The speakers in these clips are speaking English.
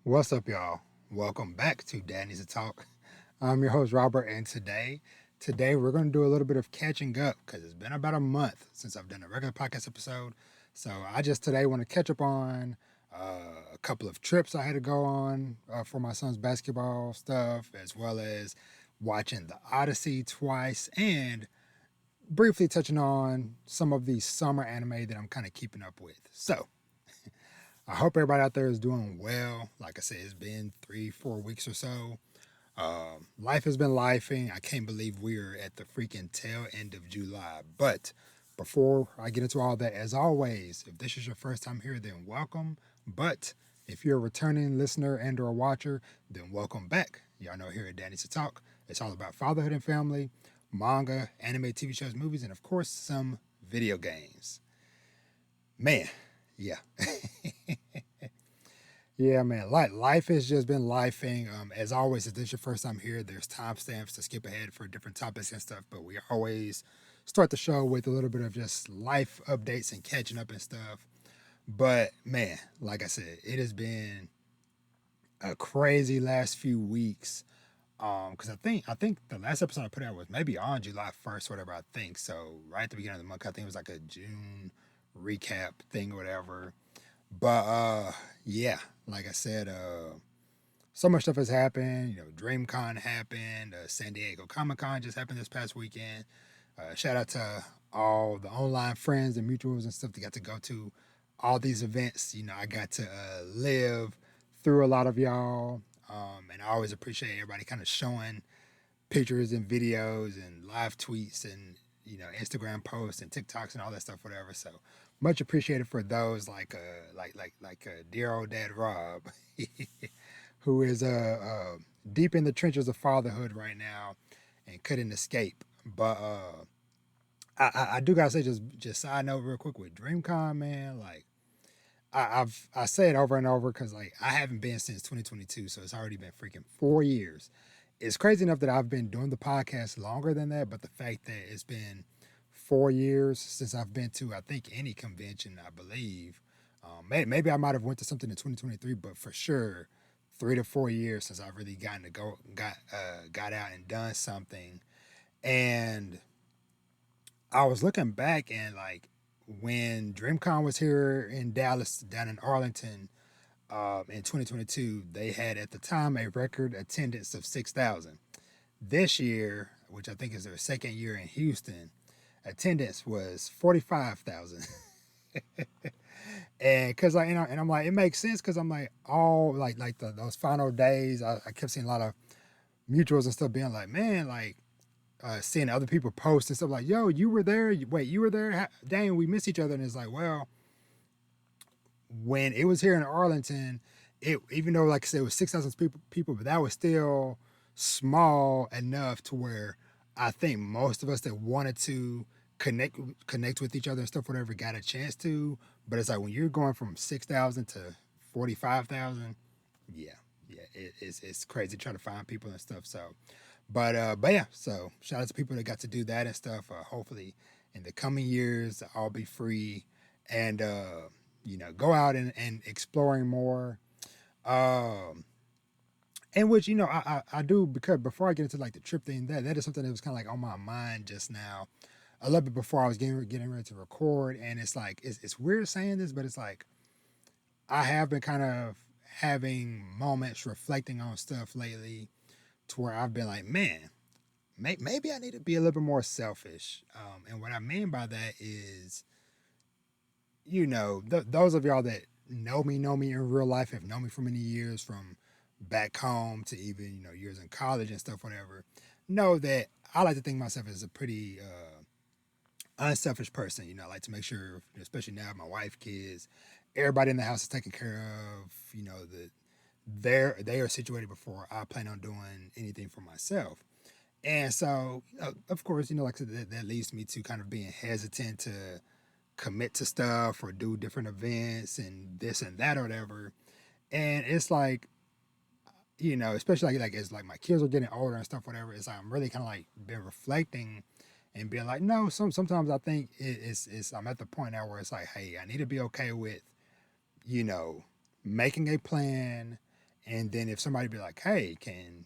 What's up, y'all? Welcome back to Dad Needs to Talk. I'm your host, Robert, and today we're going to do a little bit of catching up because it's been about a month since I've done a regular podcast episode. So I just today want to catch up on a couple of trips I had to go on for my son's basketball stuff, as well as watching the Odyssey twice and briefly touching on some of the summer anime that I'm kind of keeping up with. So I hope everybody out there is doing well. Like I said, it's been 3, 4 weeks or so. Life has been lifing. I can't believe we're at the freaking tail end of July. But before I get into all that, as always, if this is your first time here, then welcome. But if you're a returning listener and or watcher, then welcome back. Y'all know here at Danny's to Talk, it's all about fatherhood and family, manga, anime, TV shows, movies, and of course some video games. Man, yeah. Yeah, man. Life has just been lifing. As always, if this is your first time here, there's timestamps to skip ahead for different topics and stuff. But we always start the show with a little bit of just life updates and catching up and stuff. But man, like I said, it has been a crazy last few weeks. Because I think the last episode I put out was maybe on July 1st, whatever I think. So right at the beginning of the month, I think it was like a June recap thing or whatever. But yeah, like I said, so much stuff has happened. DreamCon happened. San Diego Comic Con just happened this past weekend. Shout out to all the online friends and mutuals and stuff that got to go to all these events. I got to live through a lot of y'all. And I always appreciate everybody kind of showing pictures and videos and live tweets and Instagram posts and TikToks and all that stuff, whatever. So much appreciated for those like dear old dad Rob, who is deep in the trenches of fatherhood right now and couldn't escape. But I do gotta say just side note real quick with DreamCon, man. Like I say it over and over because like I haven't been since 2022, so it's already been freaking 4 years. It's crazy enough that I've been doing the podcast longer than that, but the fact that it's been 4 years since I've been to I think any convention, I believe. Maybe I might have went to something in 2023, but for sure 3 to 4 years since I've really gotten to got out and done something. And I was looking back and like when DreamCon was here in Dallas, down in Arlington, in 2022, they had at the time a record attendance of 6,000. This year, which I think is their second year in Houston, attendance was 45,000. And because and I'm like, it makes sense because I'm like, all those final days, I kept seeing a lot of mutuals and stuff being like, man, like seeing other people post and stuff like, yo, you were there. Wait, you were there? Dang, we miss each other. And it's like, well, when it was here in Arlington, it even though like I said it was 6,000 people, but that was still small enough to where I think most of us that wanted to connect with each other and stuff, whatever, got a chance to. But it's like when you're going from 6,000 to 45,000, yeah, it's crazy trying to find people and stuff. So, but yeah, so shout out to people that got to do that and stuff. Hopefully, in the coming years, I'll be free and go out and exploring more. Um, and which I do because before I get into like the trip thing, that is something that was kind of like on my mind just now, a little bit before I was getting ready to record, and it's like it's weird saying this, but it's like I have been kind of having moments reflecting on stuff lately to where I've been like, man, maybe I need to be a little bit more selfish. And what I mean by that is, those of y'all that know me in real life, have known me for many years, from back home to even years in college and stuff, whatever, know that I like to think myself as a pretty unselfish person. I like to make sure, especially now, my wife, kids, everybody in the house is taken care of. That they are situated before I plan on doing anything for myself. And so, of course, like I said, that leads me to kind of being hesitant to commit to stuff or do different events and this and that or whatever. And it's like, especially like as like my kids are getting older and stuff, whatever. It's like I'm really kind of like been reflecting and being like, no, sometimes I think it's I'm at the point now where it's like, hey, I need to be okay with, you know, making a plan And then if somebody be like, hey, can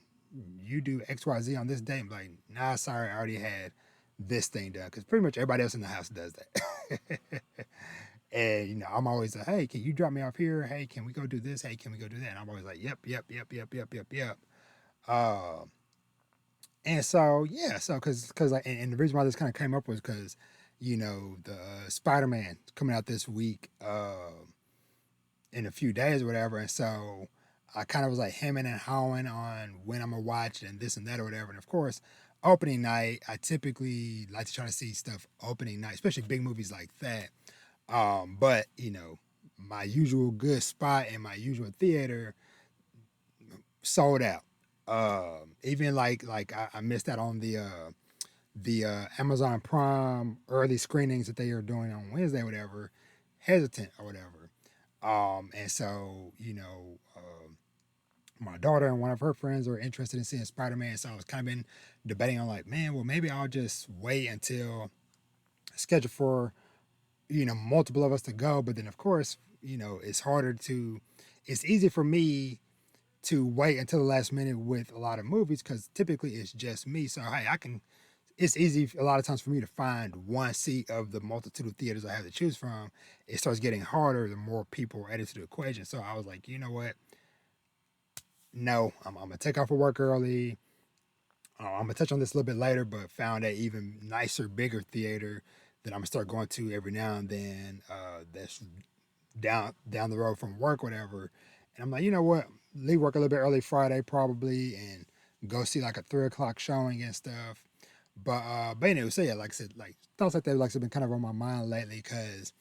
you do XYZ on this day? I'm like, nah, sorry, I already had this thing done. Because pretty much everybody else in the house does that. And, I'm always like, hey, can you drop me off here? Hey, can we go do this? Hey, can we go do that? And I'm always like, yep, yep, yep, yep, yep, yep, yep. Uh, and so, yeah, so, because and the reason why this kind of came up was because, the Spider-Man coming out this week, in a few days or whatever. And so I kind of was like hemming and hawing on when I'm gonna watch it and this and that or whatever. And of course, opening night, I typically like to try to see stuff opening night, especially big movies like that. But my usual good spot and my usual theater sold out. Even I missed out on the Amazon Prime early screenings that they are doing on Wednesday, or whatever, hesitant or whatever. And so, my daughter and one of her friends are interested in seeing Spider Man. So I was kind of been debating on like, man, well, maybe I'll just wait until schedule for, multiple of us to go. But then, of course, it's harder to, it's easy for me to wait until the last minute with a lot of movies because typically it's just me. So, hey, it's easy a lot of times for me to find one seat of the multitude of theaters I have to choose from. It starts getting harder the more people are added to the equation. So I was like, you know what? No, I'm gonna take off of work early. I'm gonna touch on this a little bit later, but found a even nicer, bigger theater that I'm gonna start going to every now and then. That's down the road from work, whatever. And I'm like, you know what? Leave work a little bit early Friday probably, and go see like a 3 o'clock showing and stuff. But anyway, so yeah, like I said, like thoughts like that like have been kind of on my mind lately because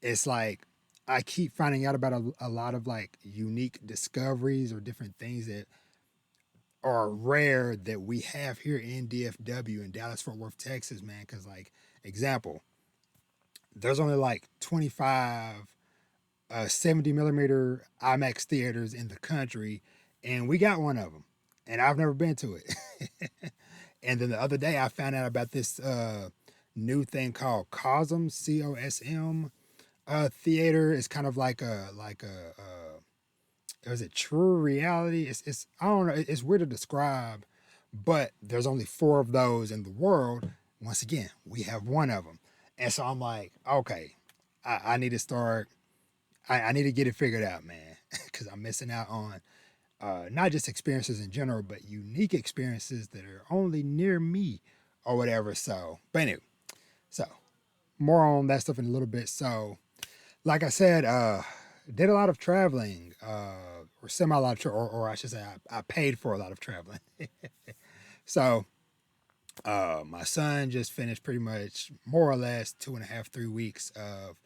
it's like I keep finding out about a lot of like unique discoveries or different things that are rare that we have here in DFW in Dallas Fort Worth, Texas, man. Because like example, there's only like 25 70 millimeter IMAX theaters in the country, and we got one of them, and I've never been to it. And then the other day, I found out about this new thing called Cosm, COSM theater. It's kind of is it true reality? It's I don't know. It's weird to describe, but there's only four of those in the world. Once again, we have one of them, and so I'm like, okay, I need to start. I need to get it figured out, man, because I'm missing out on not just experiences in general, but unique experiences that are only near me or whatever. So, but anyway, so more on that stuff in a little bit. So, like I said, did a lot of traveling, or semi a lot of or I should say, I paid for a lot of traveling. So, my son just finished pretty much more or less 2.5, 3 weeks of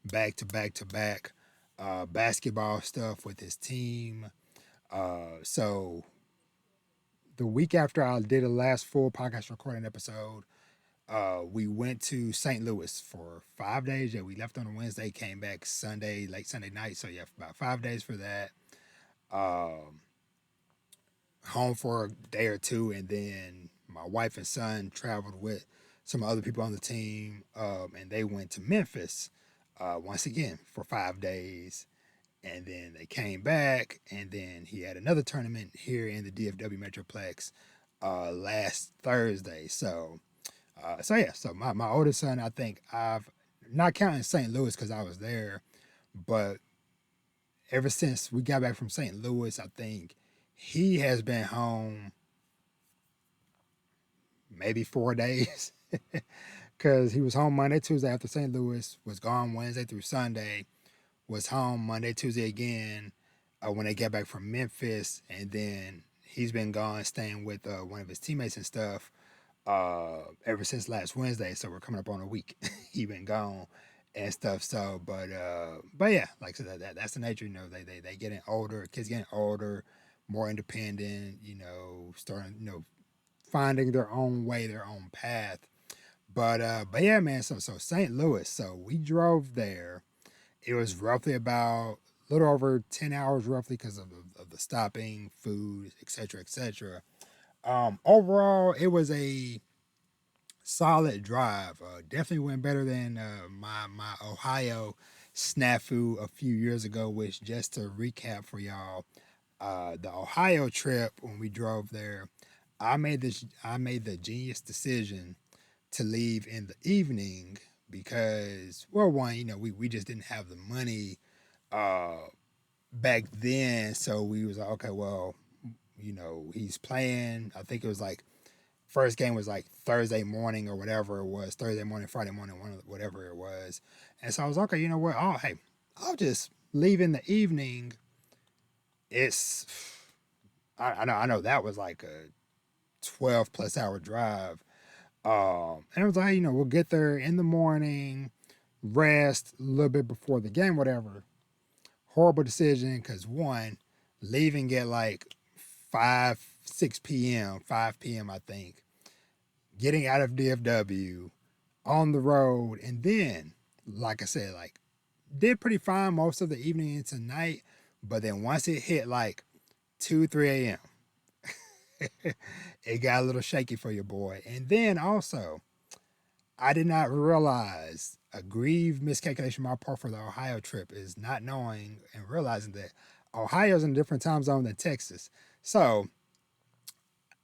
back to back to back basketball stuff with his team. So the week after I did a last full podcast recording episode, we went to St. Louis for 5 days. Yeah, we left on a Wednesday, came back Sunday, late Sunday night. So yeah, about 5 days for that. Um, Home for a day or two, and then my wife and son traveled with some other people on the team, and they went to Memphis once again for 5 days. And then they came back, and then he had another tournament here in the DFW Metroplex last Thursday. So yeah, so my oldest son, I think I've not counting St. Louis because I was there, but ever since we got back from St. Louis, I think he has been home maybe 4 days because he was home Monday, Tuesday after St. Louis, was gone Wednesday through Sunday, was home Monday, Tuesday again when they got back from Memphis, and then he's been gone staying with one of his teammates and stuff ever since last Wednesday. So we're coming up on a week. He been gone and stuff. So, but yeah, like I said, that's the nature. They getting older. Kids getting older, more independent. Starting finding their own way, their own path. But yeah, man. So St. Louis. So we drove there. It was roughly about a little over 10 hours, roughly, because of the stopping, food, etc., etc. Overall, it was a solid drive. Definitely went better than my Ohio snafu a few years ago. Which, just to recap for y'all, The Ohio trip when we drove there, I made the genius decision to leave in the evening because, well, one, we just didn't have the money uh back then, so we was like, okay, well, he's playing. I think it was like first game was like Thursday morning or whatever it was, Thursday morning, Friday morning, whatever it was. And so I was like, okay, you know what? Oh, hey, I'll just leave in the evening. It's I know that was like a 12+ hour drive. And it was like, we'll get there in the morning, rest a little bit before the game, whatever. Horrible decision because one, leaving at like 5, 6 p.m., 5 p.m., I think, getting out of DFW on the road, and then, like I said, like did pretty fine most of the evening into night, but then once it hit like 2, 3 a.m., it got a little shaky for your boy. And then also, I did not realize a grieved miscalculation on my part for the Ohio trip is not knowing and realizing that Ohio's in a different time zone than Texas. So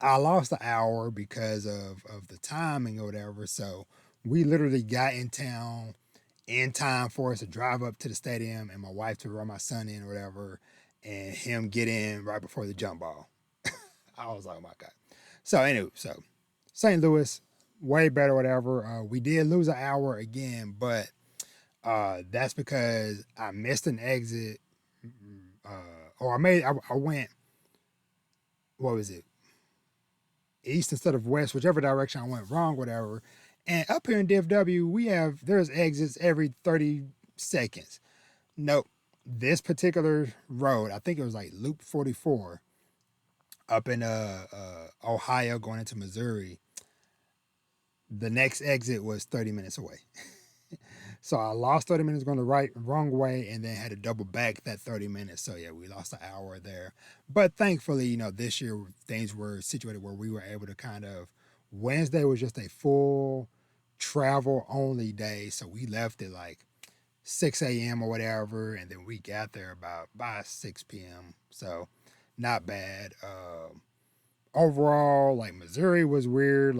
I lost an hour because of the timing or whatever. So we literally got in town in time for us to drive up to the stadium and my wife to run my son in or whatever and him get in right before the jump ball. I was like, oh my God. So anyway, so St. Louis, way better, whatever. We did lose an hour again, but that's because I missed an exit. Or I went, what was it? East instead of west, whichever direction I went wrong, whatever. And up here in DFW, there's exits every 30 seconds. Nope. This particular road, I think it was like Loop 44 up in Ohio going into Missouri. The next exit was 30 minutes away. So I lost 30 minutes going the wrong way and then had to double back that 30 minutes. So yeah, we lost an hour there. But thankfully, this year things were situated where we were able to kind of Wednesday was just a full travel only day. So we left at like 6 a.m. or whatever, and then we got there about by 6 p.m. So not bad. Overall, like Missouri was weird,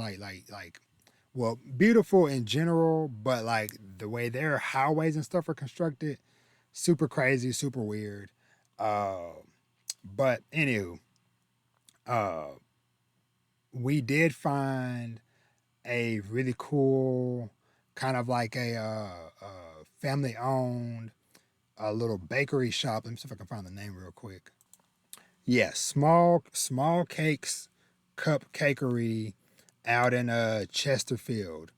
well, beautiful in general, but like the way their highways and stuff are constructed, super crazy, super weird. Uh, but anywho, uh, we did find a really cool, kind of like a family owned, a little bakery shop. Let me see if I can find the name real quick. Yeah, small cakes cupcakery out in Chesterfield.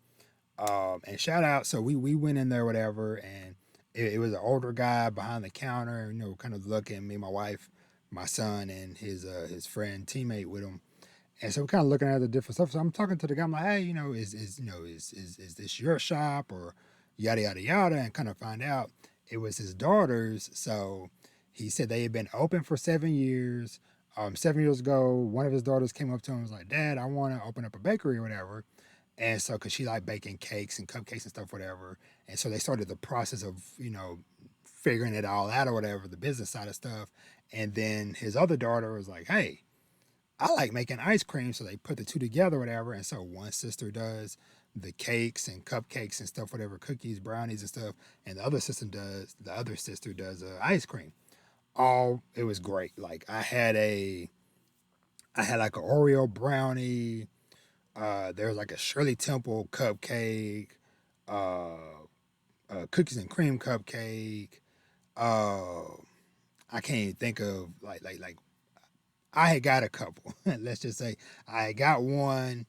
And shout out, so we went in there, whatever, and it was an older guy behind the counter, kind of looking, me, my wife, my son, and his friend, teammate with him. And so we're kind of looking at the different stuff. So I'm talking to the guy, I'm like, hey, is this your shop or yada yada yada, and kind of find out it was his daughter's. So he said they had been open for 7 years. 7 years ago, one of his daughters came up to him and was like, Dad, I want to open up a bakery or whatever. And so, cause she liked baking cakes and cupcakes and stuff, whatever. And so they started the process of, figuring it all out or whatever, the business side of stuff. And then his other daughter was like, hey, I like making ice cream. So they put the two together, whatever. And so one sister does the cakes and cupcakes and stuff, whatever, cookies, brownies and stuff. And the other sister does ice cream. It was great. Like I had like an Oreo brownie. There was like a Shirley Temple cupcake, uh, cookies and cream cupcake. Uh, I can't even think of like I had got a couple. Let's just say I got one.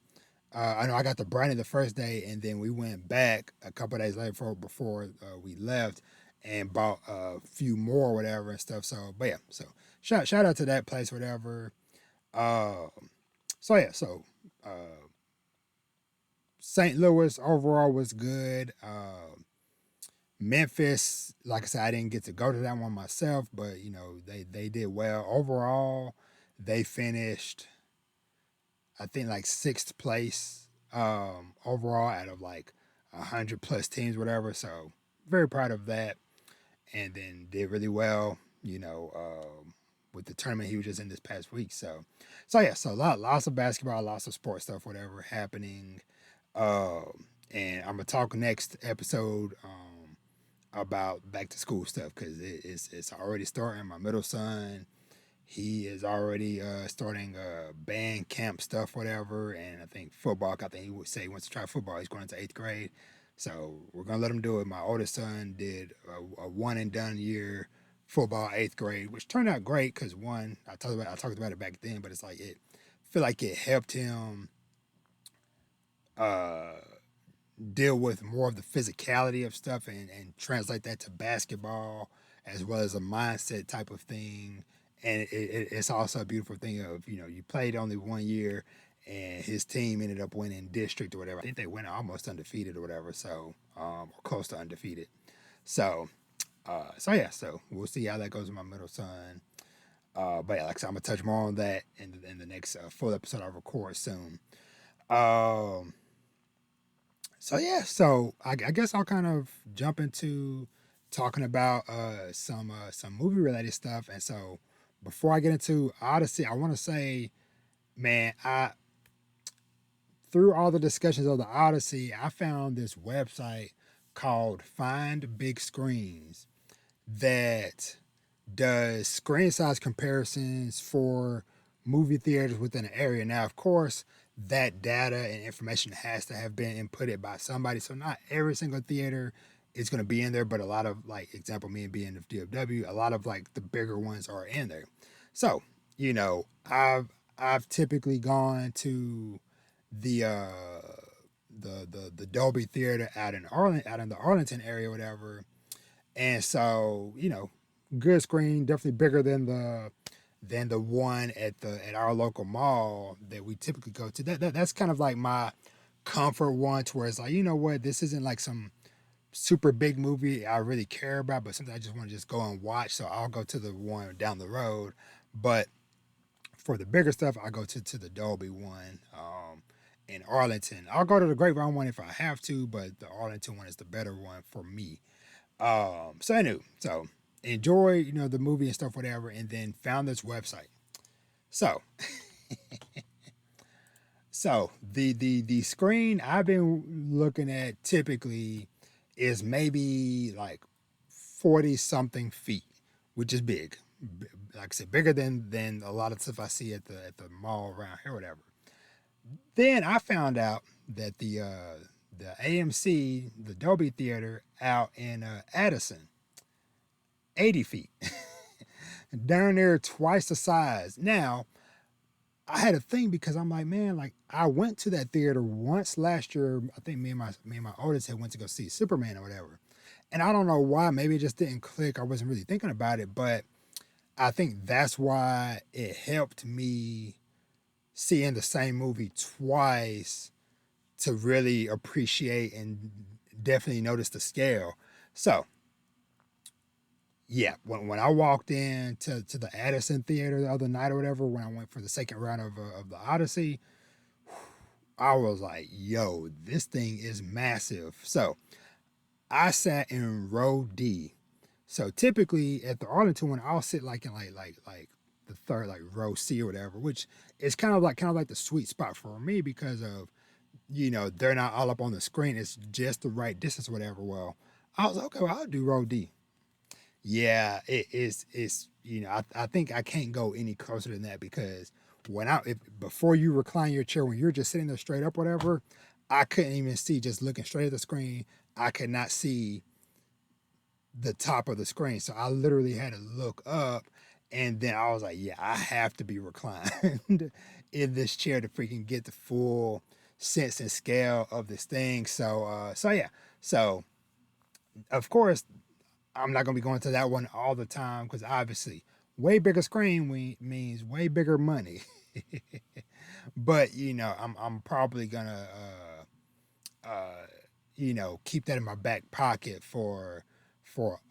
I know I got the brownie the first day, and then we went back a couple days later before we left and bought a few more, whatever and stuff. So, but yeah, so shout out to that place, whatever. Uh, so yeah, so St. Louis overall was good. Memphis, like I said, I didn't get to go to that one myself, but they did well overall. They finished, I think, like sixth place overall out of like 100+ teams, whatever. So very proud of that, and then did really well. with the tournament he was just in this past week. So yeah, so lots of basketball, lots of sports stuff, whatever happening. And I'm gonna talk next episode about back to school stuff because it's already starting. My middle son, he is already starting band camp stuff, whatever. And I think football. I think he would say he wants to try football. He's going into 8th grade, so we're gonna let him do it. My oldest son did a one and done year football 8th grade, which turned out great because one, I talked about it back then, but it's like it feel like it helped him uh deal with more of the physicality of stuff and translate that to basketball as well as a mindset type of thing. And it's also a beautiful thing of, you played only 1 year and his team ended up winning district or whatever. I think they went almost undefeated or whatever. So, or close to undefeated. So, yeah, so we'll see how that goes with my middle son. But yeah, like I said, I'm gonna touch more on that in the next full episode I record soon. Um, so yeah, so I guess I'll kind of jump into talking about some movie related stuff. And so before I get into Odyssey, I want to say, man, I through all the discussions of the Odyssey, I found this website called Find Big Screens that does screen size comparisons for movie theaters within an area. Now, of course, that data and information has to have been inputted by somebody. So not every single theater is going to be in there, but a lot of, like, example, me and being of DFW, a lot of like the bigger ones are in there. So, I've typically gone to the the Dolby Theater out in the Arlington area, whatever. And so, good screen, definitely bigger than the one at our local mall that we typically go to. That's kind of like my comfort one, to where it's like, you know what, this isn't like some super big movie I really care about, but something I just want to just go and watch. So I'll go to the one down the road. But for the bigger stuff, I go to the Dolby one in Arlington. I'll go to the Grapevine one if I have to, but the Arlington one is the better one for me. So I knew. So enjoy, the movie and stuff, whatever, and then found this website. So, the screen I've been looking at typically is maybe like 40 something feet, which is big. Like I said, bigger than a lot of stuff I see at the mall around here, whatever. Then I found out that the AMC, the Dolby Theater out in Addison, 80 feet. Down there twice the size. Now, I had a thing because I'm like, man, like I went to that theater once last year. I think me and my oldest had went to go see Superman or whatever. And I don't know why, maybe it just didn't click. I wasn't really thinking about it, but I think that's why it helped me seeing the same movie twice to really appreciate and definitely notice the scale. So, yeah, when I walked in to the Addison Theater the other night or whatever, when I went for the second round of the Odyssey, I was like, yo, this thing is massive. So I sat in row D. So typically at the Arlington one, I'll sit like in like the third, like row C or whatever, which is kind of like the sweet spot for me because of, they're not all up on the screen. It's just the right distance or whatever. Well, I was like, okay, well, I'll do row D. Yeah, it's I think I can't go any closer than that because before you recline your chair, when you're just sitting there straight up, whatever, I couldn't even see, just looking straight at the screen. I could not see the top of the screen. So I literally had to look up, and then I was like, yeah, I have to be reclined in this chair to freaking get the full sense and scale of this thing. So yeah. So of course I'm not gonna be going to that one all the time because obviously way bigger screen means way bigger money. But I'm probably gonna keep that in my back pocket for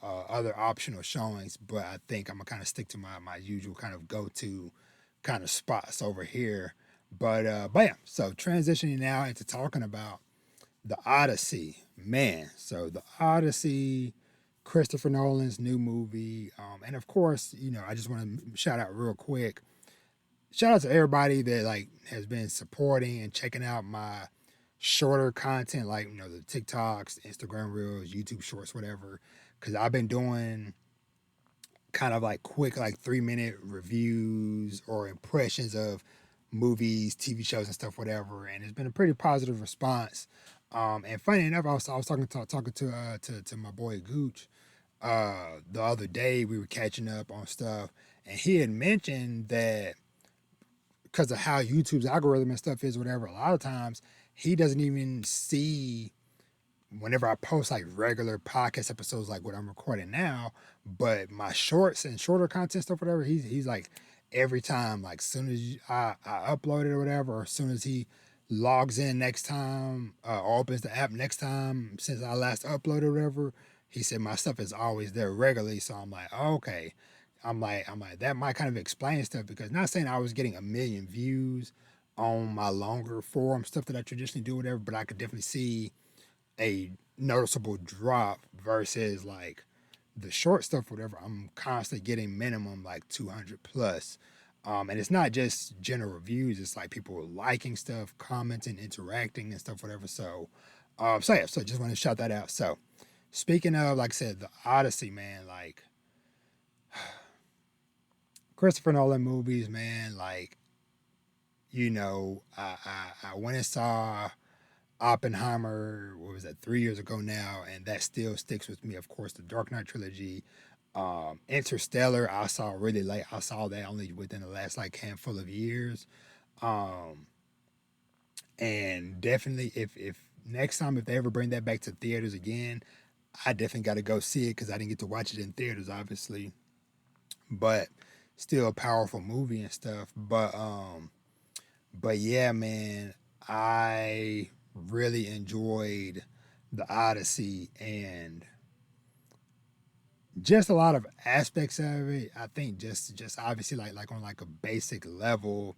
other optional showings. But I think I'm gonna kind of stick to my usual kind of go to kind of spots over here. But yeah, so transitioning now into talking about the Odyssey, man. So the Odyssey, Christopher Nolan's new movie. And of course, I just want to shout out real quick. Shout out to everybody that like has been supporting and checking out my shorter content, like the TikToks, Instagram Reels, YouTube Shorts, whatever. Because I've been doing kind of like quick, like 3 minute reviews or impressions of movies, TV shows, and stuff, whatever. And it's been a pretty positive response. And funny enough, I was talking to my boy Gooch the other day. We were catching up on stuff, and he had mentioned that because of how YouTube's algorithm and stuff is, whatever. A lot of times he doesn't even see whenever I post like regular podcast episodes like what I'm recording now, but my shorts and shorter content stuff, whatever, he's like every time, like soon as I upload it or whatever, or as soon as he logs in next time, or opens the app next time since I last uploaded or whatever, he said my stuff is always there regularly. So I'm like, oh, okay. I'm like, that might kind of explain stuff because not saying I was getting a million views on my longer form stuff that I traditionally do, whatever, but I could definitely see a noticeable drop versus like the short stuff, whatever. I'm constantly getting minimum like 200 plus. And it's not just general reviews, it's like people liking stuff, commenting, interacting, and stuff, whatever. So yeah, so just want to shout that out. So, speaking of, like I said, the Odyssey, man, like Christopher Nolan movies, man, like, I went and saw Oppenheimer, what was that, 3 years ago now, and that still sticks with me. Of course, the Dark Knight trilogy, Interstellar, I saw really late. I saw that only within the last like handful of years, um, and definitely if next time if they ever bring that back to theaters again, I definitely got to go see it because I didn't get to watch it in theaters, obviously, but still a powerful movie and stuff. But yeah, man, I really enjoyed the Odyssey and just a lot of aspects of it. I think just obviously like on like a basic level,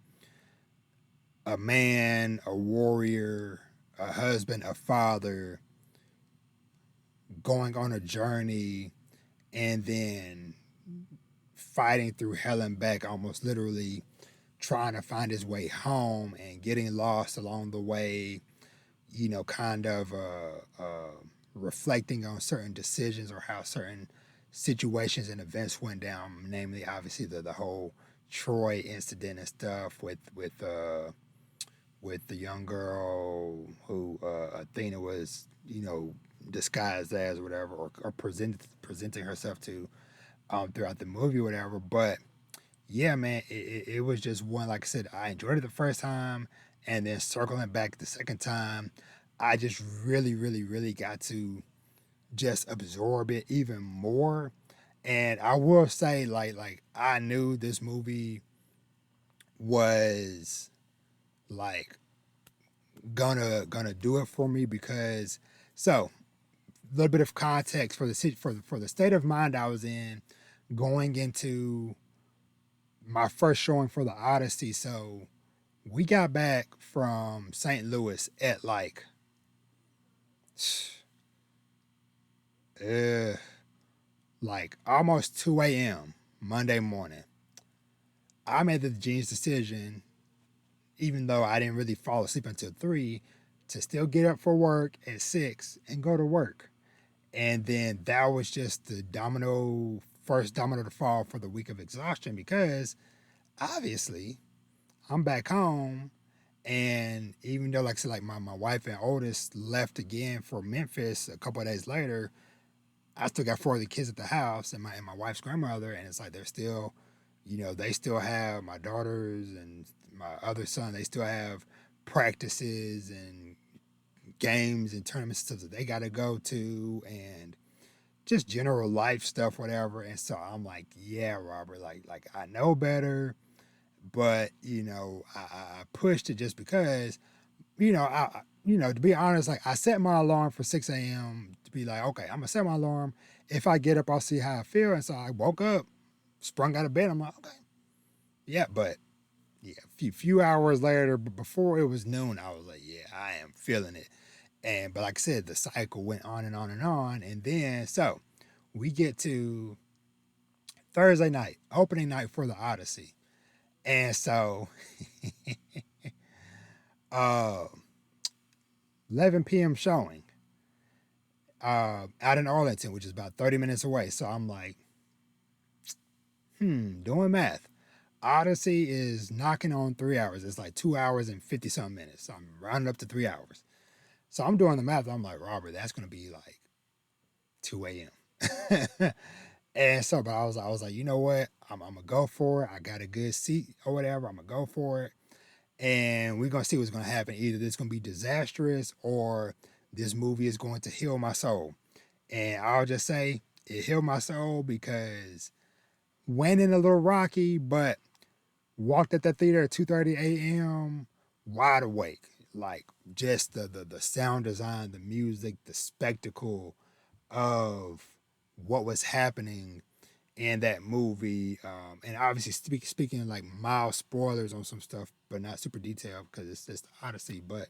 a man, a warrior, a husband, a father going on a journey and then fighting through hell and back, almost literally trying to find his way home and getting lost along the way, kind of reflecting on certain decisions or how certain situations and events went down. Namely, obviously the whole Troy incident and stuff with the young girl who Athena was, disguised as or whatever, or presenting herself to throughout the movie or whatever. But yeah, man, it was just one, like I said, I enjoyed it the first time, and then circling back the second time, I just really, really, really got to just absorb it even more. And I will say, like I knew this movie was like gonna do it for me because so a little bit of context for the state of mind I was in going into my first showing for the Odyssey. So we got back from St. Louis at uh, like almost 2 a.m. Monday morning. I made the genius decision, even though I didn't really fall asleep until 3, to still get up for work at 6 and go to work. And then that was just the first domino to fall for the week of exhaustion because obviously I'm back home. And even though, like I said, like my wife and oldest left again for Memphis a couple of days later, I still got 4 of the kids at the house and my wife's grandmother, and it's like they're still, they still have my daughters and my other son. They still have practices and games and tournaments and stuff that they got to go to, and just general life stuff, whatever. And so I'm like, yeah, Robert, like I know better, but I pushed it just because to be honest, like I set my alarm for 6 a.m. to be like, okay, I'm gonna set my alarm. If I get up, I'll see how I feel. And so I woke up, sprung out of bed. I'm like, okay, yeah, but yeah, a few hours later, before it was noon, I was like, yeah, I am feeling it. But like I said, the cycle went on and on and on, and then so We get to Thursday night, opening night for the Odyssey. And so, uh, 11 p.m. showing out in Arlington, which is about 30 minutes away. So I'm like, doing math. Odyssey is knocking on 3 hours. It's like 2 hours and 50 some minutes. So I'm rounding up to 3 hours. So I'm doing the math. I'm like, Robert, that's going to be like 2 a.m. And so, but I was like, you know what? I'm gonna go for it. I got a good seat or whatever. I'm gonna go for it, and we're gonna see what's gonna happen. Either this is gonna be disastrous, or this movie is going to heal my soul. And I'll just say it healed my soul because went in a little rocky, but walked at that theater at 2:30 a.m. wide awake. Like just the sound design, the music, the spectacle of what was happening in that movie. And obviously speaking like mild spoilers on some stuff, but not super detailed because it's just Odyssey. But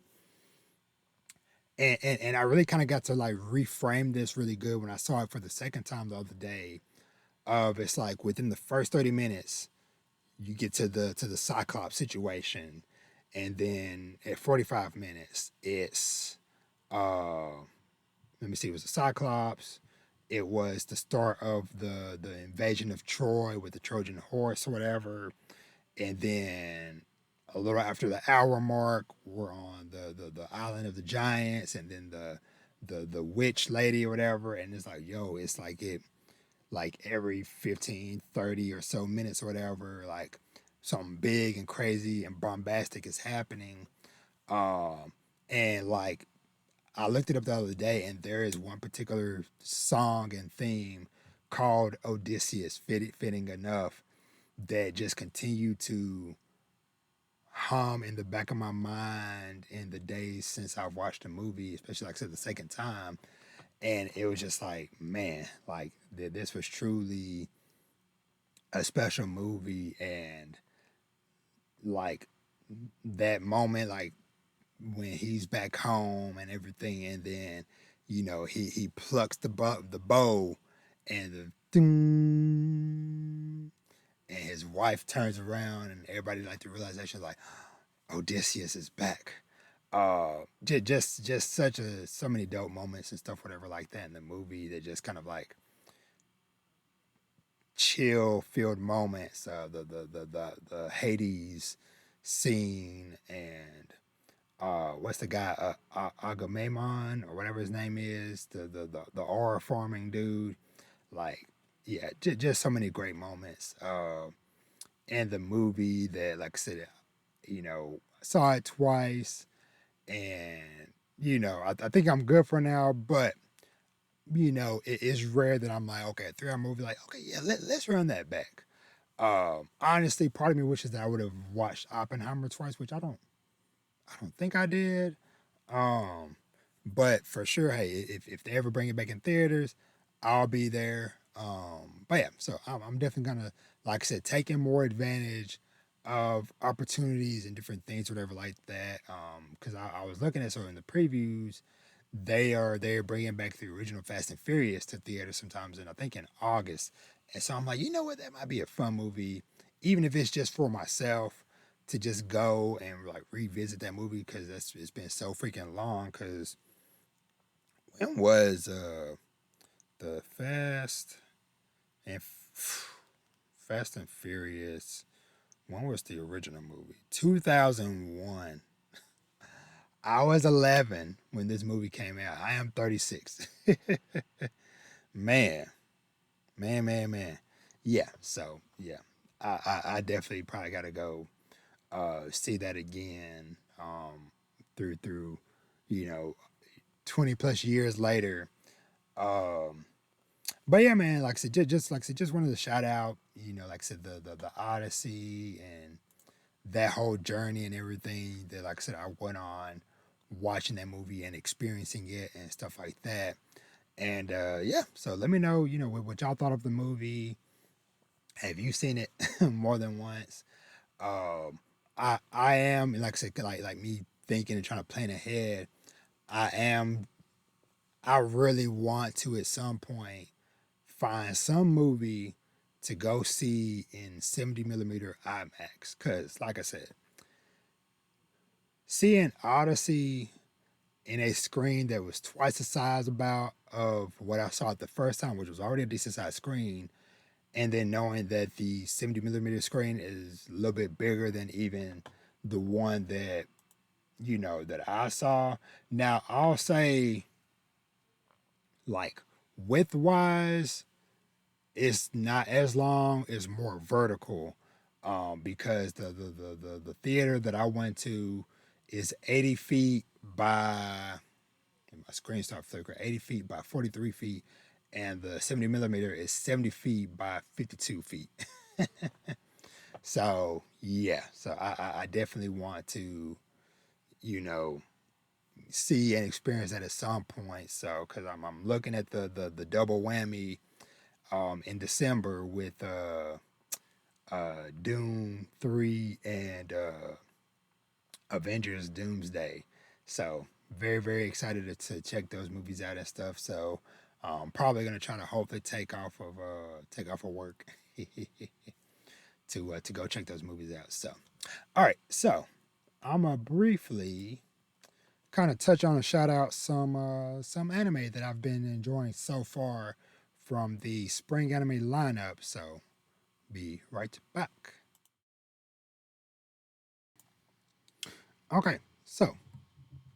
and I really kind of got to like reframe this really good when I saw it for the second time the other day. Of it's like within the first 30 minutes, you get to the Cyclops situation, and then at 45 minutes, it's uh let me see, it was the Cyclops. It was the start of the invasion of Troy with the Trojan horse or whatever, and then a little after the hour mark, we're on the island of the giants, and then the witch lady or whatever, and it's like, yo, it's like it like every 15, 30 or so minutes or whatever, like something big and crazy and bombastic is happening. And like I looked it up the other day, and there is one particular song and theme called Odysseus, fitting enough, that just continued to hum in the back of my mind in the days since I've watched the movie, especially like I said the second time. And it was just like, man, like this was truly a special movie. And like that moment, like when he's back home and everything, and then he plucks the bow, and the ding, and his wife turns around, and everybody like the realization like Odysseus is back. Just such a so many dope moments and stuff, whatever like that in the movie that just kind of like chill filled moments. The Hades scene, and what's the guy, Agamemnon or whatever his name is, the ore farming dude. Like, yeah, just so many great moments. And the movie that, like I said, saw it twice, and I think I'm good for now. But it is rare that I'm like, okay, a 3 hour movie, like, okay, yeah, let's run that back. Honestly, part of me wishes that I would have watched Oppenheimer twice, which I don't think I did. Um, but for sure, hey, if they ever bring it back in theaters, I'll be there. But yeah, so I'm definitely gonna, like I said, taking more advantage of opportunities and different things, whatever like that. Because I was looking at, so in the previews, they're bringing back the original Fast and Furious to theaters sometimes, and I think in August. And so I'm like, you know what, that might be a fun movie, even if it's just for myself to just go and like revisit that movie because it's been so freaking long. Because when was the and Fast and Furious? When was the original movie? 2001. I was 11 when this movie came out. I am 36. Man, man. Yeah. So yeah, I definitely probably got to go see that again. Through you know 20 plus years later. Um, but yeah, man, like I said, just like I said, just wanted to shout out, like I said, the Odyssey and that whole journey and everything that, like I said, I went on watching that movie and experiencing it and stuff like that. And yeah, so let me know, what y'all thought of the movie. Have you seen it more than once? Um, I am, like I said, like me thinking and trying to plan ahead. I am I really want to at some point find some movie to go see in 70 millimeter IMAX. Because, like I said, seeing Odyssey in a screen that was twice the size about of what I saw it the first time, which was already a decent sized screen, and then knowing that the 70 millimeter screen is a little bit bigger than even the one that that I saw. Now I'll say, like, width wise, it's not as long, it's more vertical. Because the theater that I went to is 80 feet by, and my screen started flickering, 80 feet by 43 feet, and the 70 millimeter is 70 feet by 52 feet. So yeah, so I definitely want to, you know, see and experience that at some point. So because I'm looking at the double whammy in December with Doom 3 and Avengers Doomsday. So very excited to check those movies out and stuff. So probably gonna try to hopefully take off of work to go check those movies out. So all right, so I'm gonna briefly kind of touch on and shout out some anime that I've been enjoying so far from the spring anime lineup. So be right back. Okay, so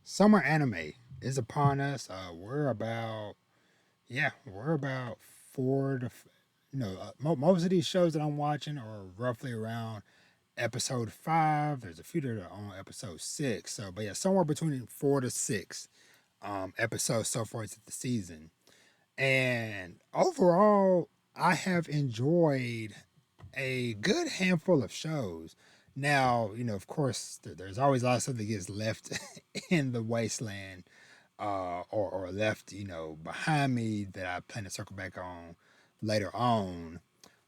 summer anime is upon us. We're about four to, most of these shows that I'm watching are roughly around episode 5. There's a few that are on episode 6. So, but yeah, somewhere between 4 to 6 episodes so far into the season. And overall, I have enjoyed a good handful of shows. Now, of course, there's always a lot of stuff that gets left in the wasteland, or left, behind me that I plan to circle back on later on.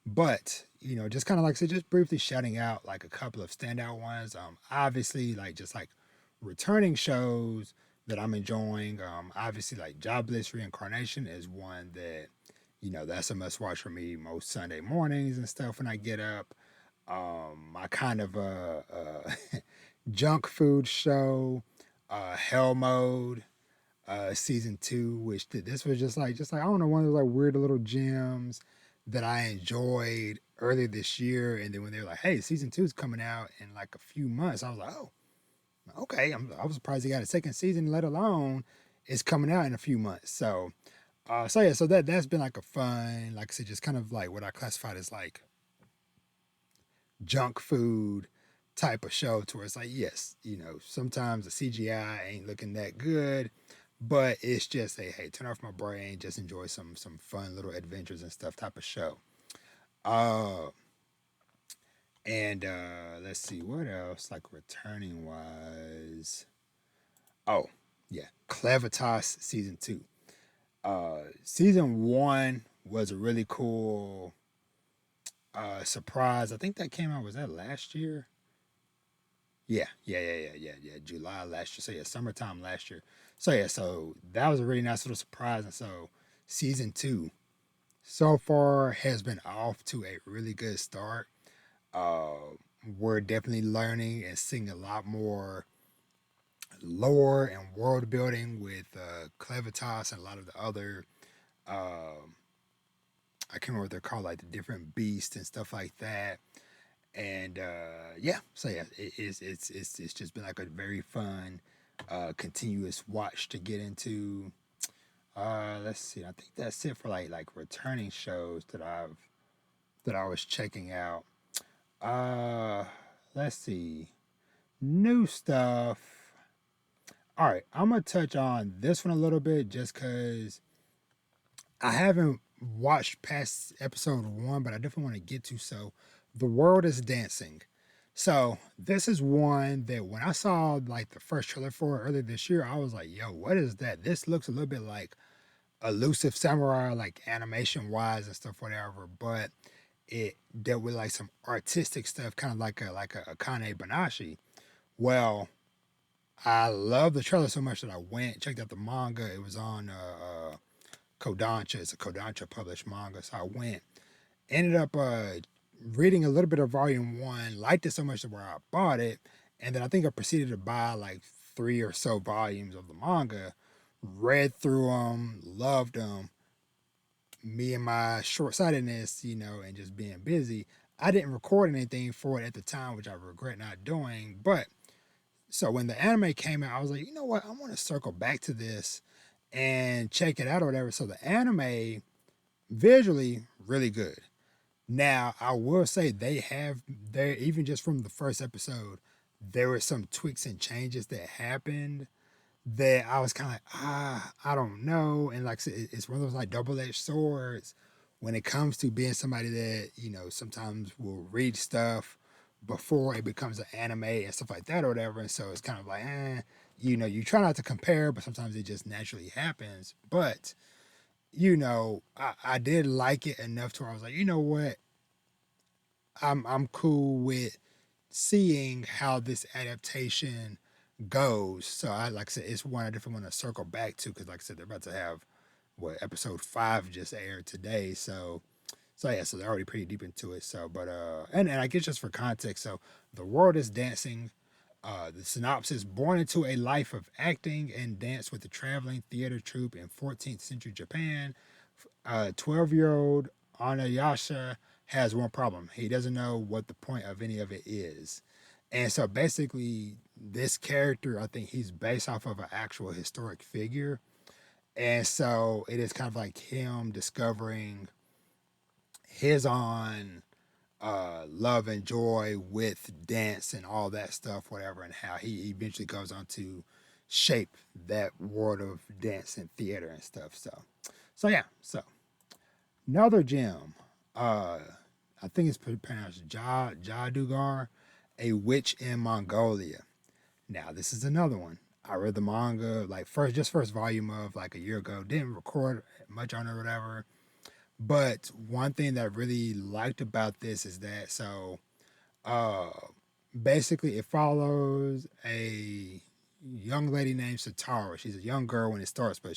But, just kind of like I said, just briefly shouting out like a couple of standout ones. Obviously, like just like returning shows that I'm enjoying. Obviously, like Jobless Reincarnation is one that, that's a must watch for me most Sunday mornings and stuff when I get up. My kind of junk food show, Hell Mode, season 2, which this was just like I don't know, one of those like weird little gems that I enjoyed earlier this year. And then when they were like, "Hey, season 2 is coming out in like a few months," I was like, "Oh, okay." I was surprised they got a second season, let alone it's coming out in a few months. So, so yeah, so that's been like a fun, like I said, just kind of like what I classified as like junk food type of show, to where it's like, yes, sometimes the CGI ain't looking that good, but it's just a, hey, turn off my brain, just enjoy some fun little adventures and stuff type of show. Uh and let's see what else, like returning wise. Oh, yeah, Clevitas season 2. Season 1 was a really cool surprise. I think that came out, was that last year? Yeah. July last year. So yeah, summertime last year. So yeah, so that was a really nice little surprise. And so season 2 so far has been off to a really good start. Uh, we're definitely learning and seeing a lot more lore and world building with Clevitas and a lot of the other. Um, I can't remember what they're called, like the different beasts and stuff like that. And yeah, so yeah, it's just been like a very fun, continuous watch to get into. Let's see, I think that's it for like returning shows that I was checking out. Uh, let's see, new stuff. All right, I'm gonna touch on this one a little bit just because I haven't watched past episode 1, but I definitely want to get to. So, The World is Dancing. So, this is one that when I saw like the first trailer for it earlier this year, I was like, yo, what is that? This looks a little bit like Elusive Samurai, like animation wise and stuff, whatever, but it dealt with like some artistic stuff, kind of like a Akane Banashi. Well, I love the trailer so much that I went checked out the manga. It was on Kodansha. It's a Kodansha published manga. So I went, ended up reading a little bit of volume one, liked it so much to where I bought it, and then I think I proceeded to buy like three or so volumes of the manga, read through them, loved them. Me and my short sightedness, and just being busy, I didn't record anything for it at the time, which I regret not doing. But so when the anime came out, I was like, you know what? I want to circle back to this and check it out or whatever. So the anime visually really good. Now I will say they even just from the first episode, there were some tweaks and changes that happened that I was kind of like, I don't know. And like I said, it's one of those like double-edged swords when it comes to being somebody that, sometimes will read stuff before it becomes an anime and stuff like that or whatever. And so it's kind of like, you try not to compare, but sometimes it just naturally happens. But, I did like it enough to where I was like, you know what? I'm cool with seeing how this adaptation goes. So like I said, it's one I definitely want to circle back to because like I said, they're about to have what episode 5 just aired today. So yeah, so they're already pretty deep into it. So but and I guess just for context, so the world is dancing. The synopsis: born into a life of acting and dance with a traveling theater troupe in 14th century Japan, 12-year-old Anayasha has one problem. He doesn't know what the point of any of it is. And so basically, this character, I think he's based off of an actual historic figure. And so it is kind of like him discovering his own love and joy with dance and all that stuff, whatever, and how he eventually goes on to shape that world of dance and theater and stuff. So yeah, so another gem. I think it's pronounced Jadugar, a witch in Mongolia. Now this is another one. I read the manga like first volume of like a year ago. Didn't record much on it or whatever. But one thing that I really liked about this is that uh basically it follows a young lady named Satara. She's a young girl when it starts, but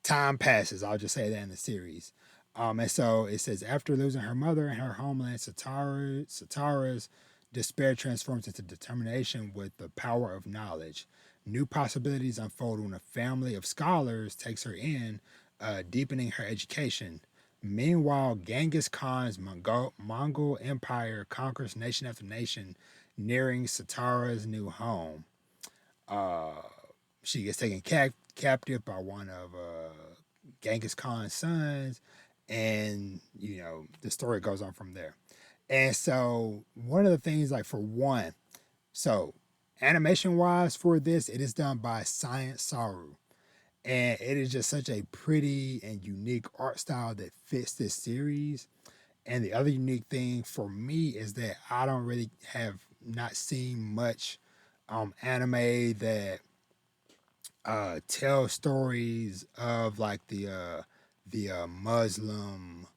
time passes. I'll just say that in the series. And so it says after losing her mother and her homeland, Satara's despair transforms into determination with the power of knowledge. New possibilities unfold when a family of scholars takes her in, deepening her education. Meanwhile, Genghis Khan's Mongol Empire conquers nation after nation, nearing Satara's new home. Uh, she gets taken captive by one of Genghis Khan's sons, and the story goes on from there. And so one of the things, like for one, so animation wise for this, it is done by Science Saru, and it is just such a pretty and unique art style that fits this series. And the other unique thing for me is that I don't really have not seen much anime that tell stories of like the Muslim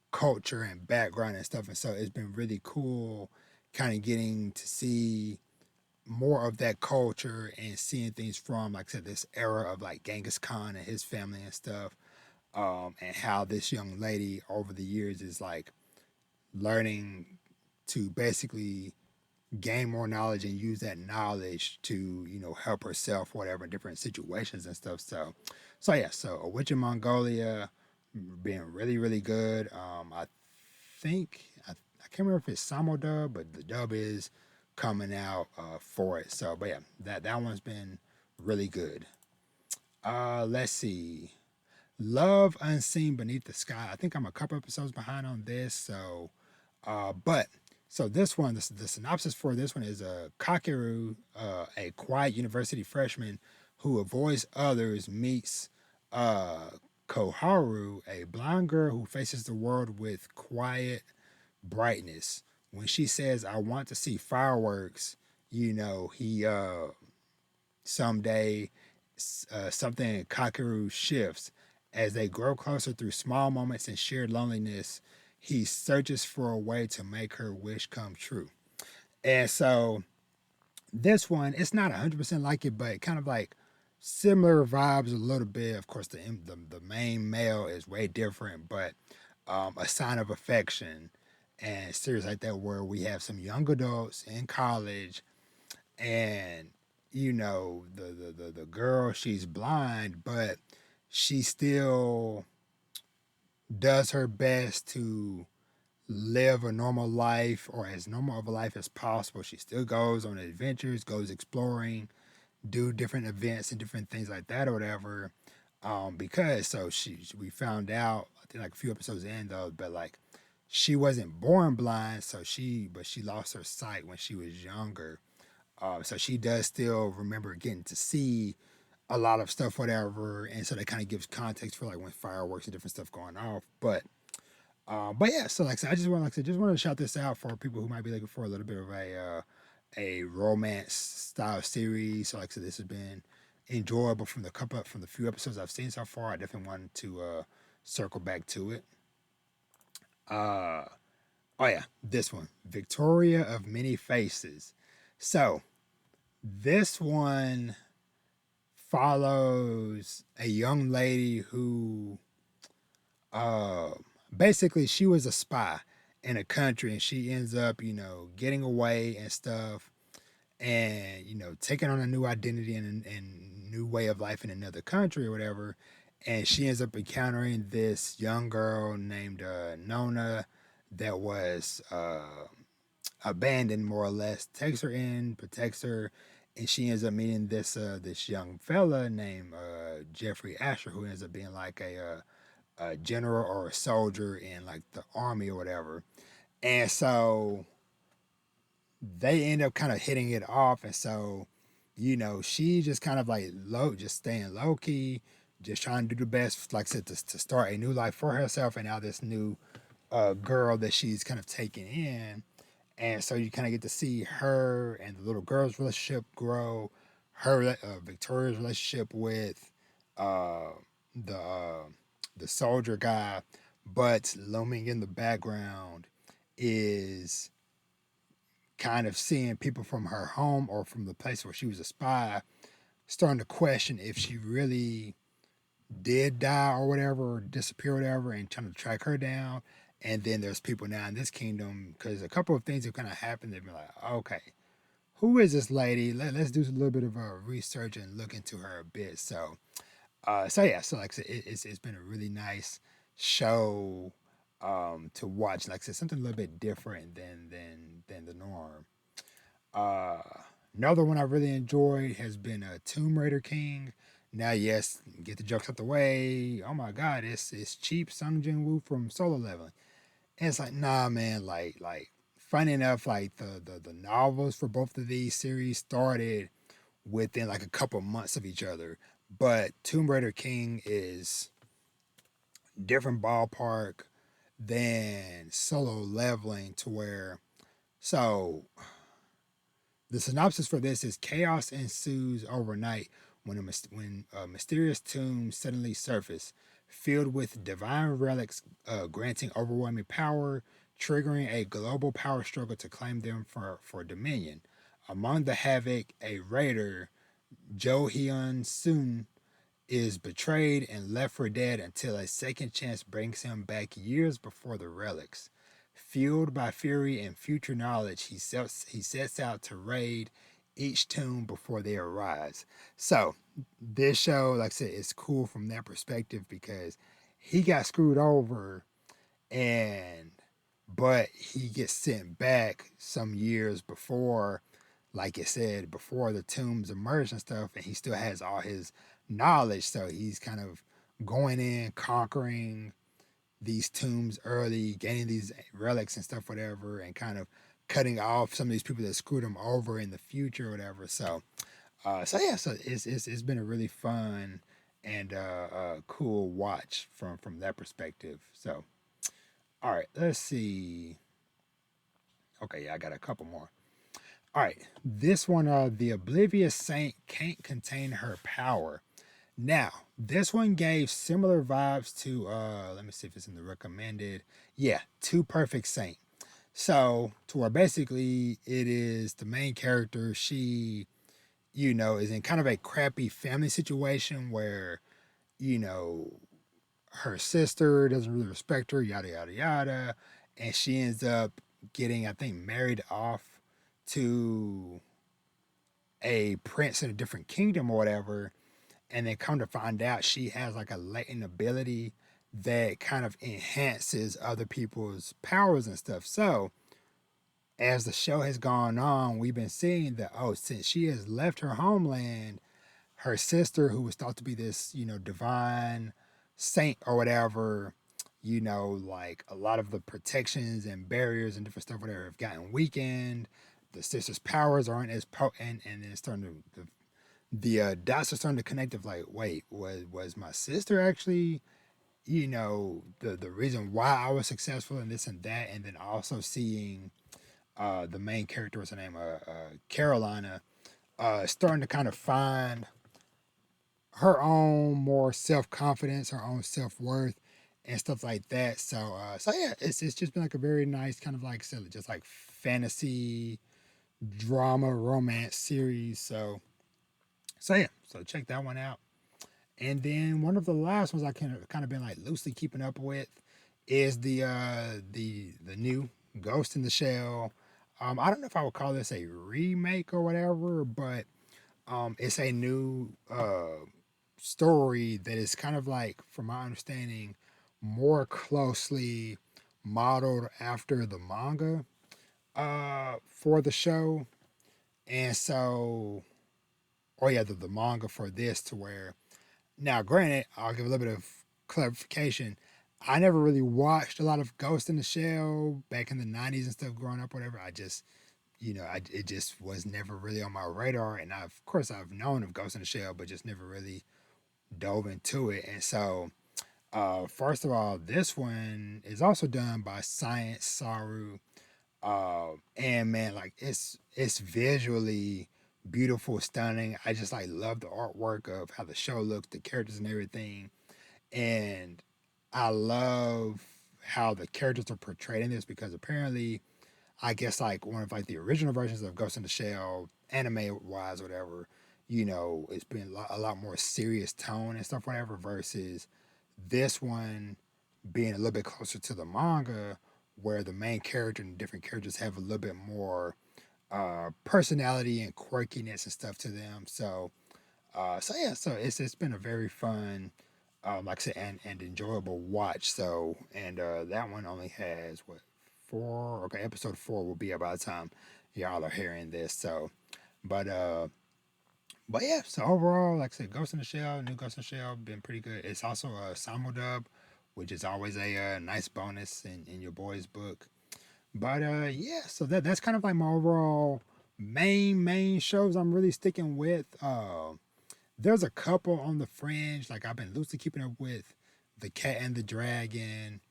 culture and background and stuff. And so it's been really cool kind of getting to see more of that culture and seeing things from, like I said, this era of like Genghis Khan and his family and stuff. And how this young lady over the years is like learning to basically gain more knowledge and use that knowledge to help herself whatever in different situations and stuff. So yeah, so A Witch in Mongolia being really really good. I think I can't remember if it's Samo dub, but the dub is coming out for it. So but yeah, that one's been really good. Let's see, Love Unseen Beneath the Sky. I think I'm a couple episodes behind on this. But so this one, the synopsis for this one is Kakeru, a quiet university freshman who avoids others, meets uh, Koharu, a blonde girl who faces the world with quiet brightness. When she says, "I want to see fireworks," he someday something in Kakeru shifts as they grow closer through small moments and shared loneliness. He searches for a way to make her wish come true. And so this one, it's not 100% like it, but kind of like similar vibes a little bit. Of course, the main male is way different, but a sign of affection and series like that where we have some young adults in college and the girl, she's blind, but she still does her best to live a normal life or as normal of a life as possible. She still goes on adventures, goes exploring, do different events and different things like that or whatever. Because so we found out I think like a few episodes in though, but like she wasn't born blind, but she lost her sight when she was younger. So she does still remember getting to see a lot of stuff, whatever, and so that kind of gives context for like when fireworks and different stuff going off. But yeah, so like I said, just want to shout this out for people who might be looking for a little bit of a romance style series. So like I said, this has been enjoyable from the few episodes I've seen so far. I definitely wanted to circle back to it. Uh, oh yeah, this one, Victoria of Many Faces. So this one follows a young lady who uh, basically she was a spy in a country and she ends up, getting away and stuff and, taking on a new identity and new way of life in another country or whatever. And she ends up encountering this young girl named Nona that was abandoned more or less, takes her in, protects her, and she ends up meeting this young fella named Jeffrey Asher, who ends up being like a general or a soldier in like the army or whatever. And so they end up kind of hitting it off, and so she just kind of like just staying low key, just trying to do the best, like I said, to start a new life for herself, and now this new girl that she's kind of taking in. And so you kind of get to see her and the little girl's relationship grow, her Victoria's relationship with uh, the uh, the soldier guy, but looming in the background is kind of seeing people from her home or from the place where she was a spy starting to question if she really did die or whatever, or disappear or whatever, and trying to track her down. And then there's people now in this kingdom because a couple of things have kind of happened. They've been like, okay, who is this lady? Let's do a little bit of research and look into her a bit. So yeah, so like I said, it's been a really nice show to watch. Like I said, something a little bit different than the norm. Uh, Another one I really enjoyed has been Tomb Raider King. Now, yes, get the jokes out the way. Oh my God, it's cheap Sung Jin Woo from Solo Leveling. And it's like, nah, man, like funny enough, like the novels for both of these series started within like a couple months of each other. But Tomb Raider King is different ballpark than Solo Leveling to where so the synopsis for this is chaos ensues overnight when a mysterious tomb suddenly surfaces, filled with divine relics granting overwhelming power, triggering a global power struggle to claim them for dominion. Among the havoc, a raider, Jo Hyun Soon, is betrayed and left for dead until a second chance brings him back years before the relics. Fueled by fury and future knowledge, he sets out to raid each tomb before they arise. So, this show, like I said, is cool from that perspective because he got screwed over and but he gets sent back some years before, like it said, before the tombs emerge and stuff, and he still has all his knowledge. So he's kind of going in, conquering these tombs early, gaining these relics and stuff, whatever, and kind of cutting off some of these people that screwed him over in the future, or whatever. So yeah, so it's been a really fun and cool watch from that perspective. So all right, let's see. Okay, yeah, I got a couple more. All right, this one, the Oblivious Saint can't contain her power. Now, this one gave similar vibes to, let me see if it's in the recommended. Yeah, Two Perfect Saint. So, to where basically it is the main character, she, is in kind of a crappy family situation where, you know, her sister doesn't really respect her, yada, yada, yada. And she ends up getting, I think, married off to a prince in a different kingdom or whatever. And then come to find out she has like a latent ability that kind of enhances other people's powers and stuff. So as the show has gone on, we've been seeing that, oh, since she has left her homeland, her sister, who was thought to be this, divine saint or whatever, like a lot of the protections and barriers and different stuff, whatever, have gotten weakened. The sister's powers aren't as potent, and then it's starting to the dots are starting to connect. Of like, wait, was my sister actually, the reason why I was successful in this and that, and then also seeing the main character, what's her name, Carolina, starting to kind of find her own more self confidence, her own self worth, and stuff like that. So yeah, it's just been like a very nice kind of like silly, just like fantasy drama romance series. So yeah, so check that one out. And then one of the last ones I kind of been like loosely keeping up with is the new Ghost in the Shell. I don't know if I would call this a remake or whatever, but it's a new story that is kind of like, from my understanding, more closely modeled after the manga for the show. And so, oh yeah, the manga for this, to where, now granted, I'll give a little bit of clarification. I never really watched a lot of Ghost in the Shell back in the 90s and stuff growing up, whatever. I just, it just was never really on my radar. And of course, I've known of Ghost in the Shell, but just never really dove into it. And so, first of all, this one is also done by Science Saru. And man, like it's visually beautiful, stunning. I just like love the artwork of how the show looks, the characters and everything. And I love how the characters are portrayed in this, because apparently, I guess like one of like the original versions of Ghost in the Shell, anime wise, whatever, it's been a lot more serious tone and stuff, whatever, versus this one being a little bit closer to the manga, where the main character and different characters have a little bit more personality and quirkiness and stuff to them. So yeah, so it's been a very fun, like I said, and enjoyable watch. So, and that one only has what, four? Okay, episode 4 will be about the time y'all are hearing this. So, but but yeah. So overall, like I said, Ghost in the Shell, new Ghost in the Shell, been pretty good. It's also a simuldub, which is always a nice bonus in your boy's book. But yeah, so that's kind of like my overall main shows I'm really sticking with. There's a couple on the fringe, like I've been loosely keeping up with, The Cat and the Dragon.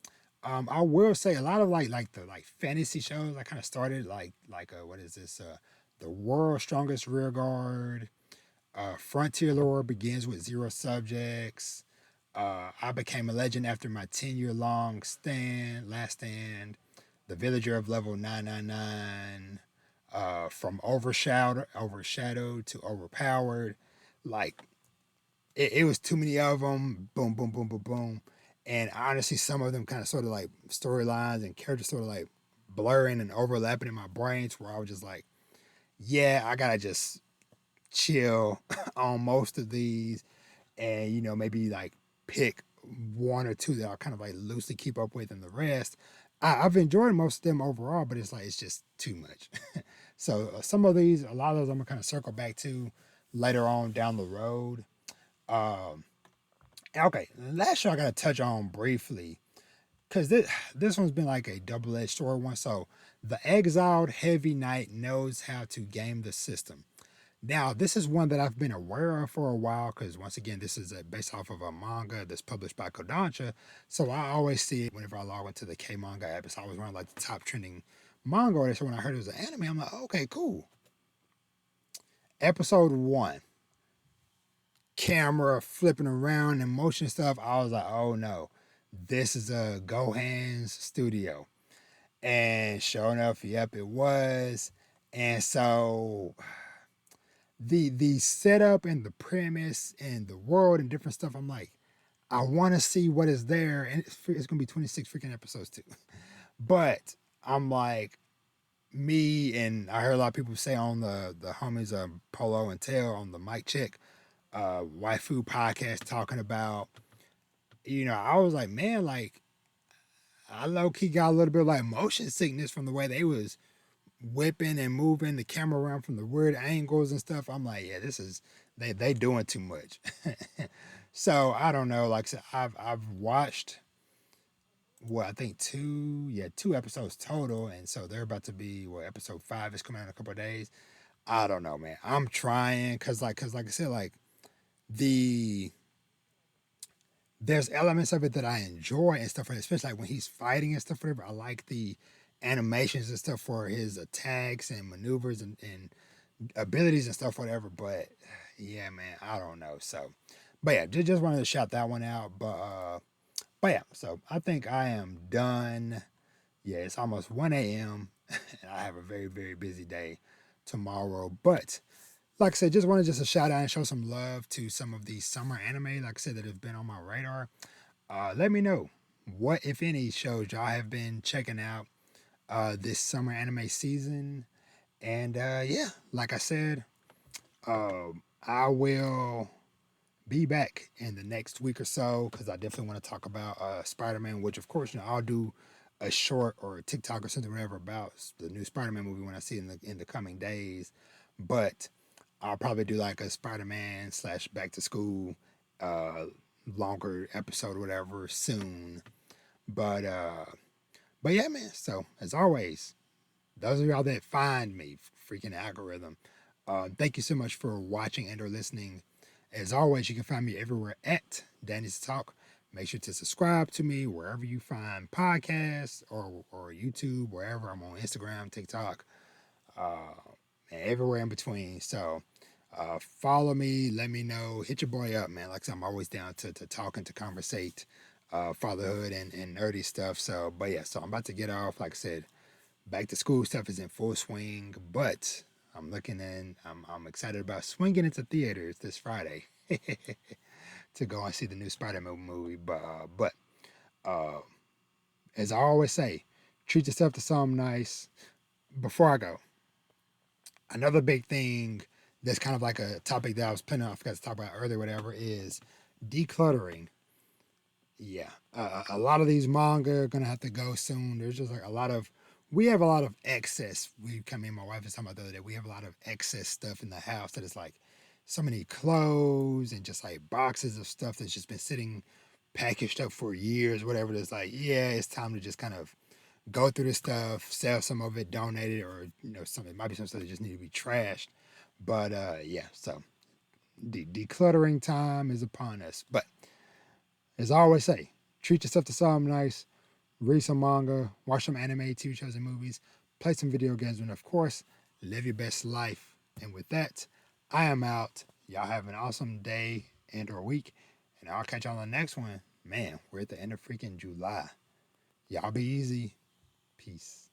I will say a lot of like the like fantasy shows I kind of started, like what is this, The World's Strongest Rear Guard, Frontier Lore Begins with Zero Subjects, I Became a Legend After My 10-year long last stand, The Villager of Level 999, from overshadowed to overpowered. Like, it was too many of them. Boom, boom, boom, boom, boom. And honestly, some of them kind of sort of like storylines and characters sort of like blurring and overlapping in my brain, to where I was just like, yeah, I gotta just chill on most of these, and maybe like pick one or two that I kind of like loosely keep up with, and the rest I've enjoyed most of them overall, but it's like it's just too much. So some of these, a lot of those, I'm gonna kind of circle back to later on down the road. Um, okay, last show I gotta touch on briefly, because this one's been like a double-edged sword one. So, the exiled Heavy Knight knows how to game the system. Now, this is one that I've been aware of for a while, because once again, this is based off of a manga that's published by Kodansha. So I always see it whenever I log into the K manga app. It's always one of like the top trending manga. So when I heard it was an anime, I'm like, okay, cool. Episode 1, camera flipping around and motion stuff. I was like, oh no, this is a Gohan's studio. And sure enough, yep, it was. And so the setup and the premise and the world and different stuff. I'm like, I want to see what is there, and it's gonna be 26 freaking episodes too. But I'm like, me and I heard a lot of people say on the homies Polo and Tail on the Mike Check waifu podcast talking about, I was like, man, like I low key got a little bit of like motion sickness from the way they was whipping and moving the camera around from the weird angles and stuff. I'm like, yeah, this is they doing too much. So I don't know. Like I said, I've watched I think two episodes total, and so they're about to be episode 5 is coming out in a couple of days. I don't know, man. I'm trying because like I said, like the there's elements of it that I enjoy and stuff, especially like when he's fighting and stuff. Whatever. I like the animations and stuff for his attacks and maneuvers and abilities and stuff, whatever. But yeah, man, I don't know. So, but yeah, just wanted to shout that one out. But yeah, so I think I am done. Yeah, it's almost 1 a.m. and I have a very, very busy day tomorrow. But like I said, just wanted just a shout out and show some love to some of these summer anime, like I said, that have been on my radar. Let me know what, if any, shows y'all have been checking out this summer anime season. And yeah, like I said, I will be back in the next week or so because I definitely want to talk about Spider-Man, which of course I'll do a short or a TikTok or something whatever about the new Spider-Man movie when I see it in the coming days. But I'll probably do like a Spider-Man slash back to school uh longer episode or whatever soon. But but yeah, man. So as always, those of y'all that find me, freaking algorithm, thank you so much for watching and or listening. As always, you can find me everywhere at Danny's Talk. Make sure to subscribe to me wherever you find podcasts or YouTube, wherever I'm on Instagram, TikTok, uh, and everywhere in between. So follow me, let me know, hit your boy up, man. Like I said, I'm always down to talk and to conversate fatherhood and nerdy stuff. So, but yeah, so I'm about to get off. Like I said, back to school stuff is in full swing, but I'm looking in. I'm excited about swinging into theaters this Friday to go and see the new Spider-Man movie. But uh, as I always say, treat yourself to something nice. Before I go, another big thing that's kind of like a topic that I was planning on, I forgot to talk about earlier, whatever, is decluttering. Yeah, a lot of these manga are gonna have to go soon. There's just like we have a lot of excess. We come in, my wife was talking about the other day. We have a lot of excess stuff in the house that is like so many clothes and just like boxes of stuff that's just been sitting packaged up for years, whatever. It's like, yeah, it's time to just kind of go through this stuff, sell some of it, donate it, or some it might be some stuff that just need to be trashed. But yeah, so decluttering time is upon us. But as I always say, treat yourself to something nice, read some manga, watch some anime, TV shows, and movies, play some video games, and of course, live your best life. And with that, I am out. Y'all have an awesome day and or week, and I'll catch y'all on the next one. Man, we're at the end of freaking July. Y'all be easy. Peace.